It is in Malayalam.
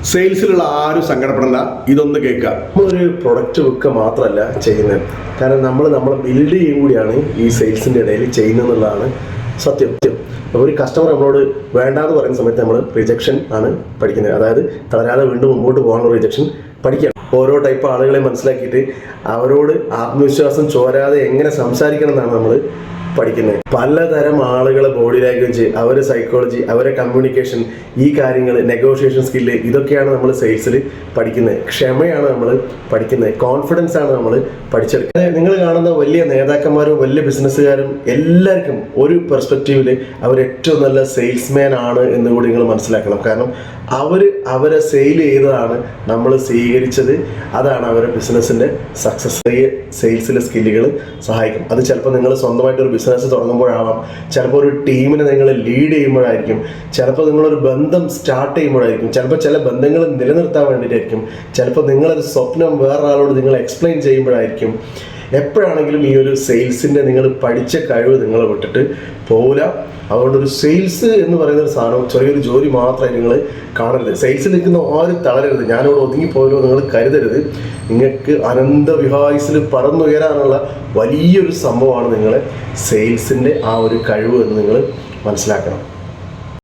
സെയിൽസിലുള്ള ആരും സങ്കടപ്പെടേണ്ട, ഇതൊന്ന് കേൾക്കുക. നമ്മളൊരു പ്രൊഡക്റ്റ് വിൽക്കുക മാത്രമല്ല ചെയ്യുന്നത്, കാരണം നമ്മൾ ബിൽഡ് ചെയ്യും കൂടിയാണ് ഈ സെയിൽസിൻ്റെ ഇടയിൽ ചെയ്യുന്നത് എന്നുള്ളതാണ് സത്യം. അപ്പോൾ ഒരു കസ്റ്റമർ നമ്മളോട് വേണ്ടാന്ന് പറയുന്ന സമയത്ത് നമ്മൾ റിജക്ഷൻ ആണ് പഠിക്കുന്നത്. അതായത് തളരാതെ വീണ്ടും മുമ്പോട്ട് പോകാനുള്ള റിജക്ഷൻ പഠിക്കുക. ഓരോ ടൈപ്പ് ആളുകളെ മനസ്സിലാക്കിയിട്ട് അവരോട് ആത്മവിശ്വാസം ചോരാതെ എങ്ങനെ സംസാരിക്കണം എന്നാണ് നമ്മൾ പഠിക്കുന്നത്. പലതരം ആളുകളെ ബോഡി ലാംഗ്വേജ്, അവരുടെ സൈക്കോളജി, അവരുടെ കമ്മ്യൂണിക്കേഷൻ, ഈ കാര്യങ്ങൾ, നെഗോഷിയേഷൻ സ്കില്ല്, ഇതൊക്കെയാണ് നമ്മൾ സെയിൽസിൽ പഠിക്കുന്നത്. ക്ഷമയാണ് നമ്മൾ പഠിക്കുന്നത്. കോൺഫിഡൻസ് ആണ് നമ്മൾ പഠിച്ചെടുക്കുന്നത്. നിങ്ങൾ കാണുന്ന വലിയ നേതാക്കന്മാരും വലിയ ബിസിനസ്സുകാരും എല്ലാവർക്കും ഒരു പെർസ്പെക്റ്റീവിൽ അവർ ഏറ്റവും നല്ല സെയിൽസ്മാൻ ആണ് എന്ന് കൂടി നിങ്ങൾ മനസ്സിലാക്കണം. കാരണം അവരെ സെയിൽ ചെയ്തതാണ് നമ്മൾ സ്വീകരിച്ചത്. അതാണ് അവരുടെ ബിസിനസ്സിൻ്റെ സക്സസ്. സെയിൽസിലെ സ്കില്ലുകൾ സഹായിക്കും. അത് ചിലപ്പോൾ നിങ്ങൾ സ്വന്തമായിട്ടൊരു ബിസിനസ് തുടങ്ങുമ്പോഴാവാം, ചിലപ്പോൾ ഒരു ടീമിനെ നിങ്ങൾ ലീഡ് ചെയ്യുമ്പോഴായിരിക്കും, ചിലപ്പോൾ നിങ്ങളൊരു ബന്ധം സ്റ്റാർട്ട് ചെയ്യുമ്പോഴായിരിക്കും, ചിലപ്പോൾ ചില ബന്ധങ്ങൾ നിലനിർത്താൻ വേണ്ടിയിട്ടായിരിക്കും, ചിലപ്പോൾ നിങ്ങളൊരു സ്വപ്നം വേറൊരാളോട് നിങ്ങൾ എക്സ്പ്ലെയിൻ ചെയ്യുമ്പോഴായിരിക്കും. എപ്പോഴാണെങ്കിലും ഈ ഒരു സെയിൽസിൻ്റെ നിങ്ങൾ പഠിച്ച കഴിവ് നിങ്ങൾ വിട്ടിട്ട് പോകില്ല. അതുകൊണ്ടൊരു സെയിൽസ് എന്ന് പറയുന്ന ഒരു സാധനം ചെറിയൊരു ജോലി മാത്രമായി നിങ്ങൾ കാണരുത്. സെയിൽസിൽ നിൽക്കുന്ന ആരും തളരരുത്. ഞാനിവിടെ ഒതുങ്ങിപ്പോയല്ലോ നിങ്ങൾ കരുതരുത്. നിങ്ങൾക്ക് അനന്തവിഹായുസിൽ പറന്നുയരാനുള്ള വലിയൊരു സംഭവമാണ് നിങ്ങളെ സെയിൽസിൻ്റെ ആ ഒരു കഴിവ് എന്ന് നിങ്ങൾ മനസ്സിലാക്കണം.